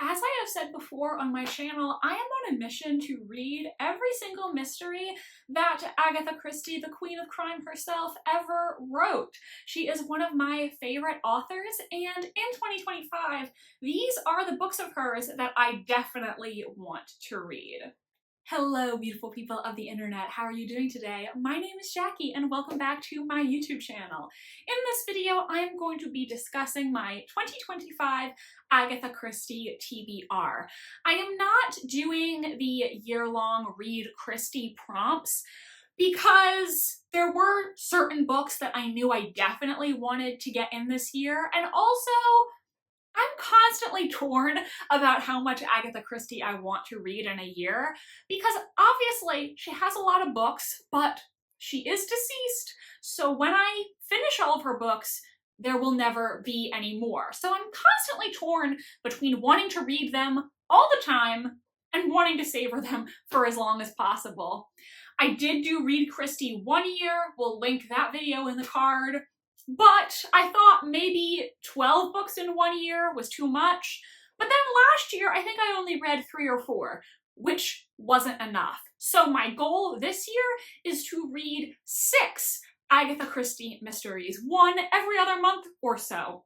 as I have said before on my channel, I am on a mission to read every single mystery that Agatha Christie, the Queen of Crime herself, ever wrote. She is one of my favorite authors, and in 2025, these are the books of hers that I definitely want to read. Hello, beautiful people of the internet. How are you doing today? My name is Jackie, and welcome back to my YouTube channel. In this video, I am going to be discussing my 2025 Agatha Christie TBR. I am not doing the year-long Read Christie prompts because there were certain books that I knew I definitely wanted to get in this year, and also I'm constantly torn about how much Agatha Christie I want to read in a year, because obviously she has a lot of books, but she is deceased, so when I finish all of her books, there will never be any more. So I'm constantly torn between wanting to read them all the time and wanting to savor them for as long as possible. I did do Read Christie one year, we'll link that video in the card. But I thought maybe 12 books in one year was too much. But then last year, I think I only read 3 or 4, which wasn't enough. So my goal this year is to read 6 Agatha Christie mysteries, one every other month or so.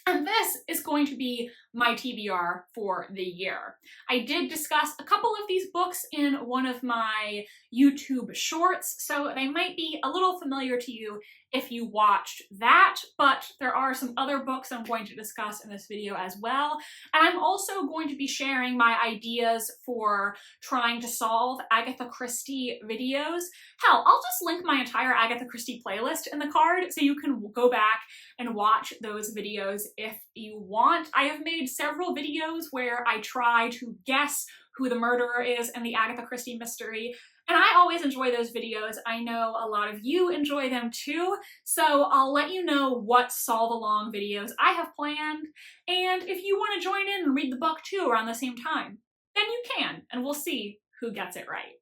And this is going to be my TBR for the year. I did discuss a couple of these books in one of my YouTube shorts, so they might be a little familiar to you if you watched that, but there are some other books I'm going to discuss in this video as well. And I'm also going to be sharing my ideas for trying to solve Agatha Christie videos. Hell, I'll just link my entire Agatha Christie playlist in the card so you can go back and watch those videos if you want. I have made several videos where I try to guess who the murderer is in the Agatha Christie mystery, and I always enjoy those videos. I know a lot of you enjoy them too, so I'll let you know what solve-along videos I have planned, and if you want to join in and read the book too around the same time, then you can, and we'll see who gets it right.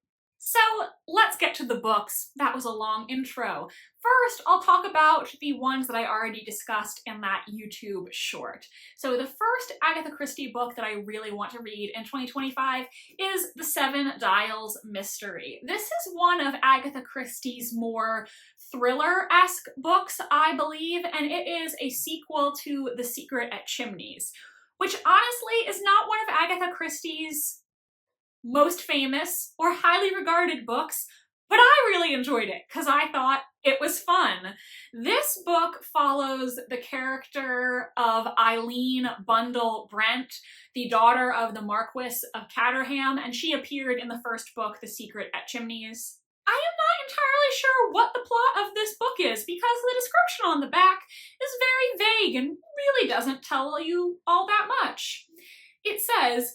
So let's get to the books. That was a long intro. First, I'll talk about the ones that I already discussed in that YouTube short. So the first Agatha Christie book that I really want to read in 2025 is The Seven Dials Mystery. This is one of Agatha Christie's more thriller-esque books, I believe, and it is a sequel to The Secret at Chimneys, which honestly is not one of Agatha Christie's most famous or highly regarded books, but I really enjoyed it because I thought it was fun. This book follows the character of Eileen Bundle Brent, the daughter of the Marquis of Caterham, and she appeared in the first book, The Secret at Chimneys. I am not entirely sure what the plot of this book is because the description on the back is very vague and really doesn't tell you all that much. It says,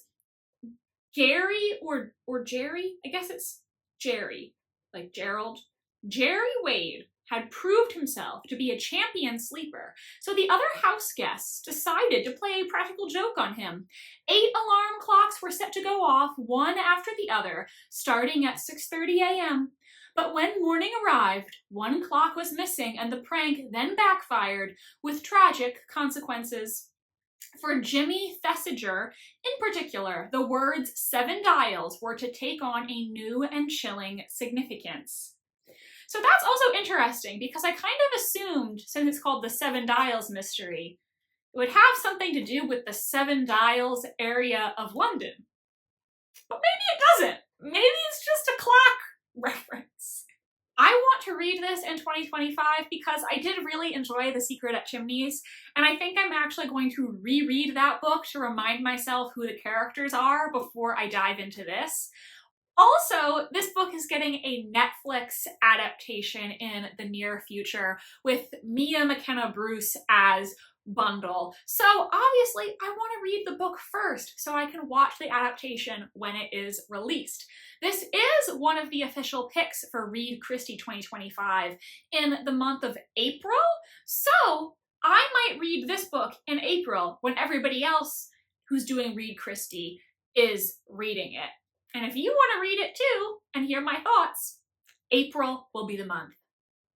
Gary or Jerry, I guess it's Jerry, like Gerald. Jerry Wade had proved himself to be a champion sleeper, so the other house guests decided to play a practical joke on him. 8 alarm clocks were set to go off, one after the other, starting at 6:30 a.m. But when morning arrived, one clock was missing, and the prank then backfired with tragic consequences. For Jimmy Thesiger, in particular, the words 7 dials were to take on a new and chilling significance. So that's also interesting because I kind of assumed, since it's called the 7 Dials Mystery, it would have something to do with the 7 Dials area of London. But maybe it doesn't. Maybe it's just a clock reference. I want to read this in 2025 because I did really enjoy The Secret at Chimneys, and I think I'm actually going to reread that book to remind myself who the characters are before I dive into this. Also, this book is getting a Netflix adaptation in the near future with Mia McKenna Bruce as Bundle. So obviously I want to read the book first so I can watch the adaptation when it is released. This is one of the official picks for Read Christie 2025 in the month of April, so I might read this book in April when everybody else who's doing Read Christie is reading it. And if you want to read it too and hear my thoughts, April will be the month.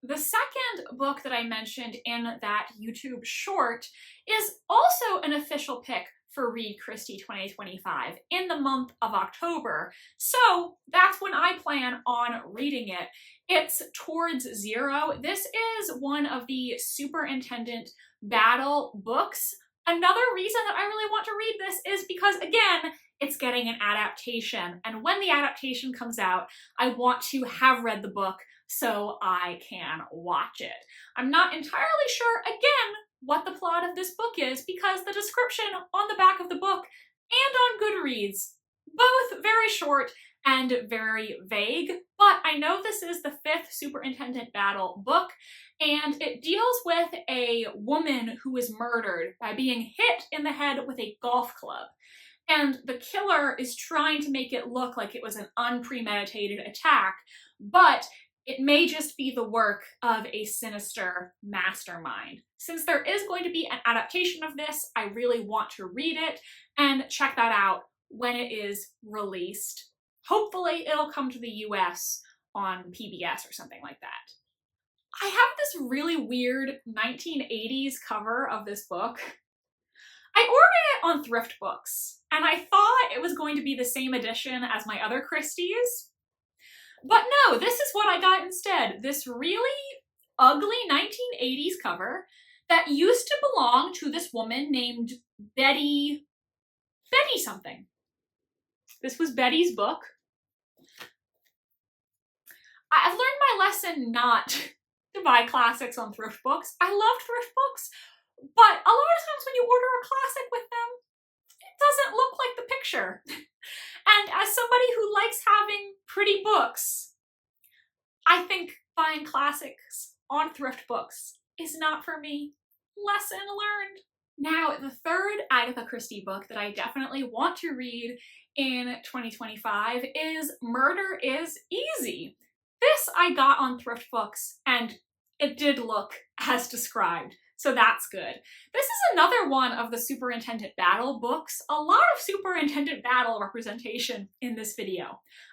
The second book that I mentioned in that YouTube short is also an official pick for Read Christie 2025 in the month of October. So that's when I plan on reading it. It's Towards Zero. This is one of the Superintendent Battle books. Another reason that I really want to read this is because, again, it's getting an adaptation. And when the adaptation comes out, I want to have read the book so I can watch it. I'm not entirely sure, again, what the plot of this book is because the description on the back of the book and on Goodreads, both very short and very vague, but I know this is the 5th Superintendent Battle book, and it deals with a woman who is murdered by being hit in the head with a golf club. And the killer is trying to make it look like it was an unpremeditated attack, but it may just be the work of a sinister mastermind. Since there is going to be an adaptation of this, I really want to read it and check that out when it is released. Hopefully it'll come to the US on PBS or something like that. I have this really weird 1980s cover of this book. I ordered it on Thrift Books, and I thought it was going to be the same edition as my other Christies. But no, this is what I got instead. This really ugly 1980s cover that used to belong to this woman named Betty something. This was Betty's book. I've learned my lesson not to buy classics on Thrift Books. I love Thrift Books, but a lot of times when you order a classic with them, it doesn't look like the picture. And as somebody who likes having pretty books, I think buying classics on Thrift Books is not for me. Lesson learned. Now, the third Agatha Christie book that I definitely want to read in 2025 is Murder is Easy. This I got on Thrift Books, and it did look as described, so that's good. This is another one of the Superintendent Battle books. A lot of Superintendent Battle representation in this video.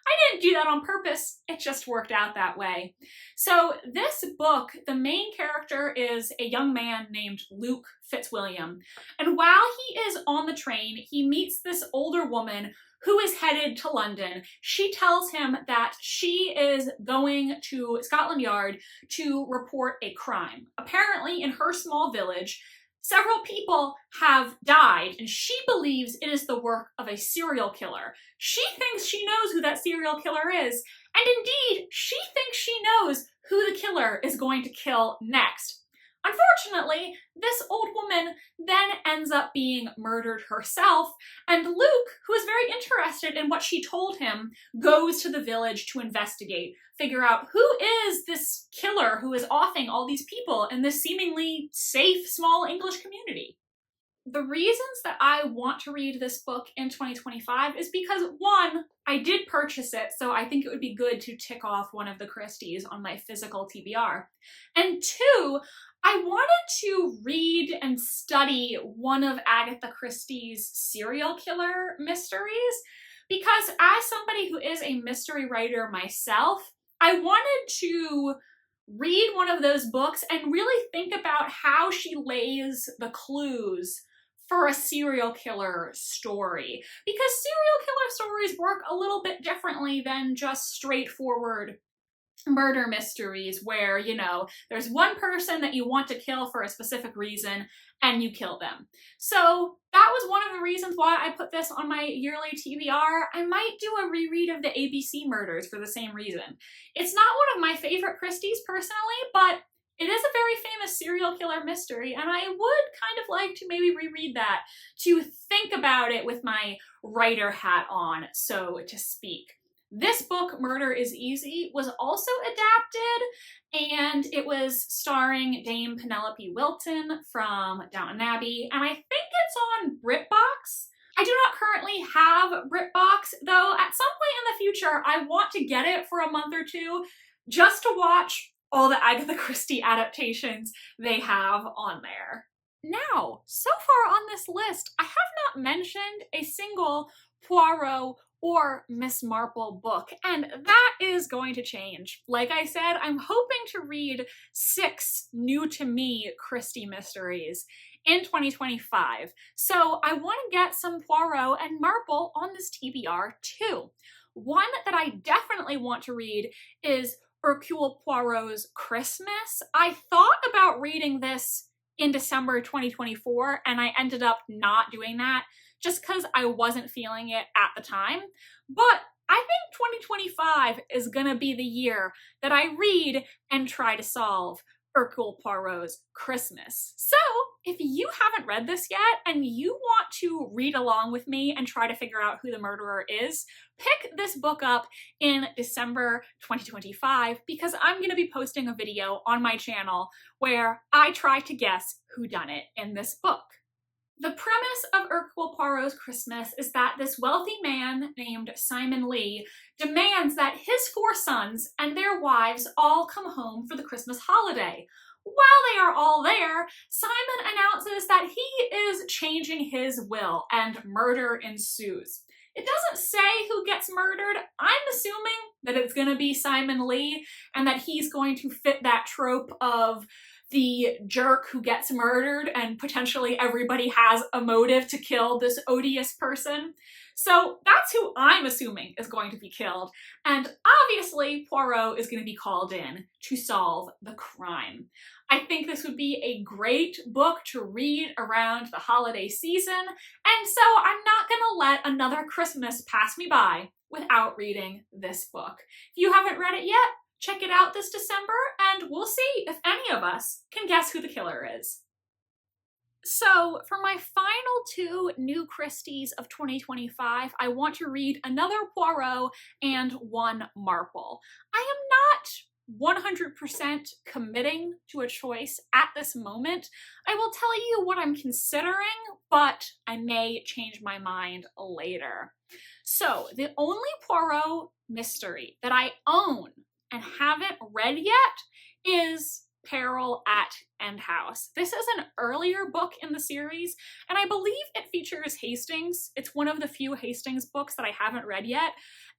I didn't do that on purpose, it just worked out that way. So this book, the main character is a young man named Luke Fitzwilliam, and while he is on the train, he meets this older woman who is headed to London. She tells him that she is going to Scotland Yard to report a crime. Apparently, in her small village, several people have died, and she believes it is the work of a serial killer. She thinks she knows who that serial killer is, and indeed, she thinks she knows who the killer is going to kill next. Unfortunately, this old woman then ends up being murdered herself, and Luke, who is very interested in what she told him, goes to the village to investigate, figure out who is this killer who is offing all these people in this seemingly safe, small English community. The reasons that I want to read this book in 2025 is because, one, I did purchase it, so I think it would be good to tick off one of the Christies on my physical TBR. And two, I wanted to read and study one of Agatha Christie's serial killer mysteries because as somebody who is a mystery writer myself, I wanted to read one of those books and really think about how she lays the clues for a serial killer story. Because serial killer stories work a little bit differently than just straightforward murder mysteries where, you know, there's one person that you want to kill for a specific reason and you kill them. So that was one of the reasons why I put this on my yearly TBR. I might do a reread of the ABC murders for the same reason. It's not one of my favorite Christies personally, but it is a very famous serial killer mystery, and I would kind of like to maybe reread that to think about it with my writer hat on, so to speak. This book, Murder is Easy, was also adapted, and it was starring Dame Penelope Wilton from Downton Abbey, and I think it's on BritBox. I do not currently have BritBox, though at some point in the future I want to get it for a month or two just to watch all the Agatha Christie adaptations they have on there. Now, so far on this list, I have not mentioned a single Poirot or Miss Marple book, and that is going to change. Like I said, I'm hoping to read 6 new-to-me Christie mysteries in 2025. So I want to get some Poirot and Marple on this TBR too. One that I definitely want to read is Hercule Poirot's Christmas. I thought about reading this in December 2024 and I ended up not doing that just because I wasn't feeling it at the time. But I think 2025 is gonna be the year that I read and try to solve Hercule Poirot's Christmas. So if you haven't read this yet and you want to read along with me and try to figure out who the murderer is, pick this book up in December 2025 because I'm going to be posting a video on my channel where I try to guess who done it in this book. The premise of Hercule Poirot's Christmas is that this wealthy man named Simon Lee demands that his 4 sons and their wives all come home for the Christmas holiday. While they are all there, Simon announces that he is changing his will and murder ensues. It doesn't say who gets murdered. I'm assuming that it's going to be Simon Lee and that he's going to fit that trope of the jerk who gets murdered and potentially everybody has a motive to kill this odious person. So that's who I'm assuming is going to be killed. And obviously Poirot is going to be called in to solve the crime. I think this would be a great book to read around the holiday season, and so I'm not going to let another Christmas pass me by without reading this book. If you haven't read it yet, check it out this December, and we'll see if any of us can guess who the killer is. So for my final 2 new Christies of 2025, I want to read another Poirot and one Marple. I am not 100% committing to a choice at this moment. I will tell you what I'm considering, but I may change my mind later. So the only Poirot mystery that I own and haven't read yet is Peril at End House. This is an earlier book in the series, and I believe it features Hastings. It's one of the few Hastings books that I haven't read yet.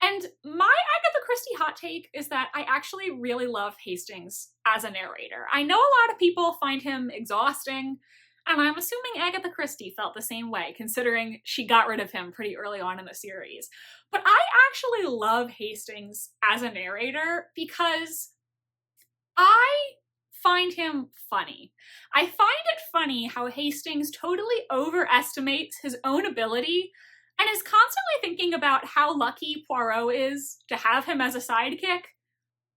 And my Agatha Christie hot take is that I actually really love Hastings as a narrator. I know a lot of people find him exhausting, and I'm assuming Agatha Christie felt the same way, considering she got rid of him pretty early on in the series. But I actually love Hastings as a narrator because I find him funny. I find it funny how Hastings totally overestimates his own ability and is constantly thinking about how lucky Poirot is to have him as a sidekick,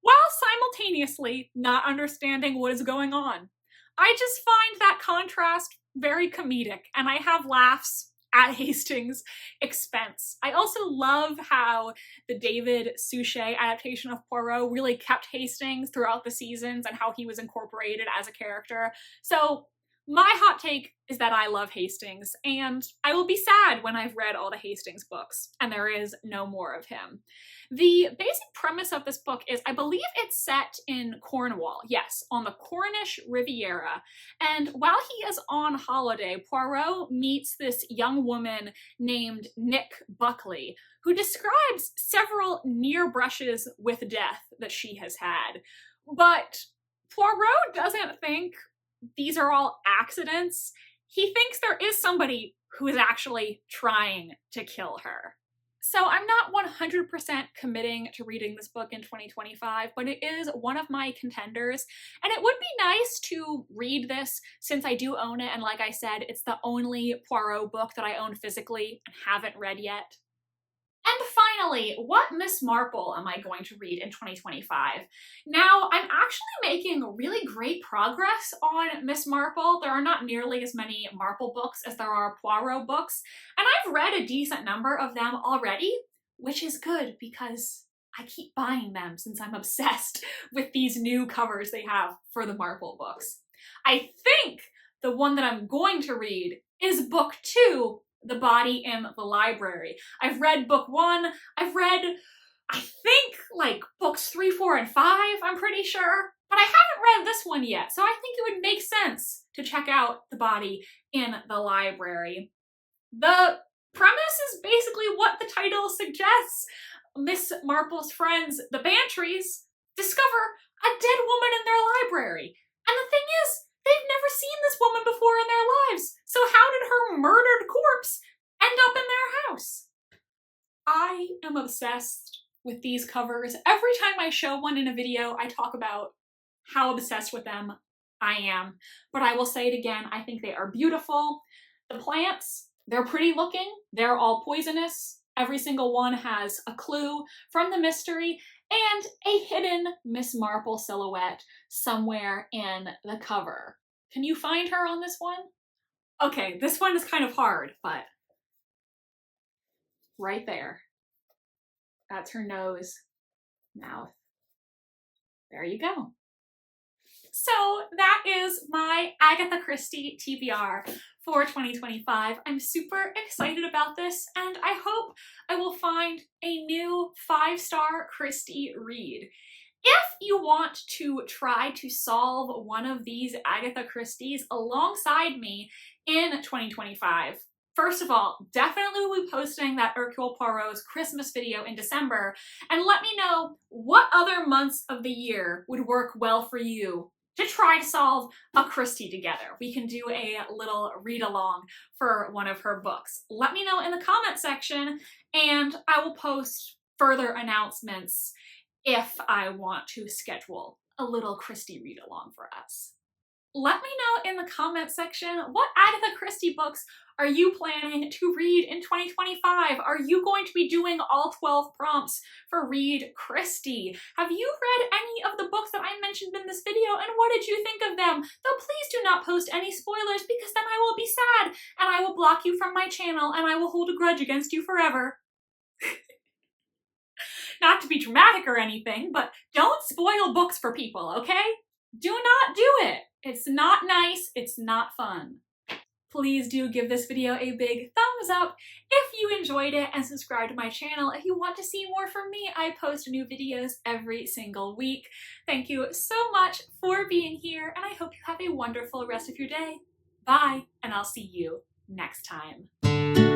while simultaneously not understanding what is going on. I just find that contrast very comedic, and I have laughs at Hastings' expense. I also love how the David Suchet adaptation of Poirot really kept Hastings throughout the seasons and how he was incorporated as a character. So my hot take is that I love Hastings, and I will be sad when I've read all the Hastings books and there is no more of him. The basic premise of this book is, I believe it's set in Cornwall, yes, on the Cornish Riviera, and while he is on holiday, Poirot meets this young woman named Nick Buckley, who describes several near brushes with death that she has had. But Poirot doesn't think these are all accidents. He thinks there is somebody who is actually trying to kill her. So I'm not 100% committing to reading this book in 2025, but it is one of my contenders, and it would be nice to read this since I do own it, and like I said, it's the only Poirot book that I own physically and haven't read yet. And finally, what Miss Marple am I going to read in 2025? Now, I'm actually making really great progress on Miss Marple. There are not nearly as many Marple books as there are Poirot books, and I've read a decent number of them already, which is good because I keep buying them since I'm obsessed with these new covers they have for the Marple books. I think the one that I'm going to read is book 2, The Body in the Library. I've read book 1, I've read, I think, like books 3, 4, and 5, I'm pretty sure, but I haven't read this one yet, so I think it would make sense to check out The Body in the Library. The premise is basically what the title suggests. Miss Marple's friends, the Bantrys, discover a dead woman in their library. And the thing is, They've never seen this woman before in their lives, so how did her murdered corpse end up in their house? I am obsessed with these covers. Every time I show one in a video, I talk about how obsessed with them I am. But I will say it again, I think they are beautiful. The plants, they're pretty looking. They're all poisonous. Every single one has a clue from the mystery and a hidden Miss Marple silhouette somewhere in the cover. Can you find her on this one? Okay, this one is kind of hard, but right there. That's her nose, mouth. There you go. So that is my Agatha Christie TBR for 2025. I'm super excited about this, and I hope I will find a new 5-star Christie read. If you want to try to solve one of these Agatha Christie's alongside me in 2025, first of all, definitely we'll be posting that Hercule Poirot's Christmas video in December, and let me know what other months of the year would work well for you to try to solve a Christie together. We can do a little read-along for one of her books. Let me know in the comment section, and I will post further announcements if I want to schedule a little Christie read-along for us. Let me know in the comment section, what Agatha Christie books are you planning to read in 2025? Are you going to be doing all 12 prompts for Read Christie? Have you read any of the books that I mentioned in this video, and what did you think of them? Though please do not post any spoilers, because then I will be sad, and I will block you from my channel, and I will hold a grudge against you forever. Not to be dramatic or anything, but don't spoil books for people, okay? Do not do it. It's not nice, it's not fun. Please do give this video a big thumbs up if you enjoyed it, and subscribe to my channel if you want to see more from me. I post new videos every single week. Thank you so much for being here, and I hope you have a wonderful rest of your day. Bye, and I'll see you next time.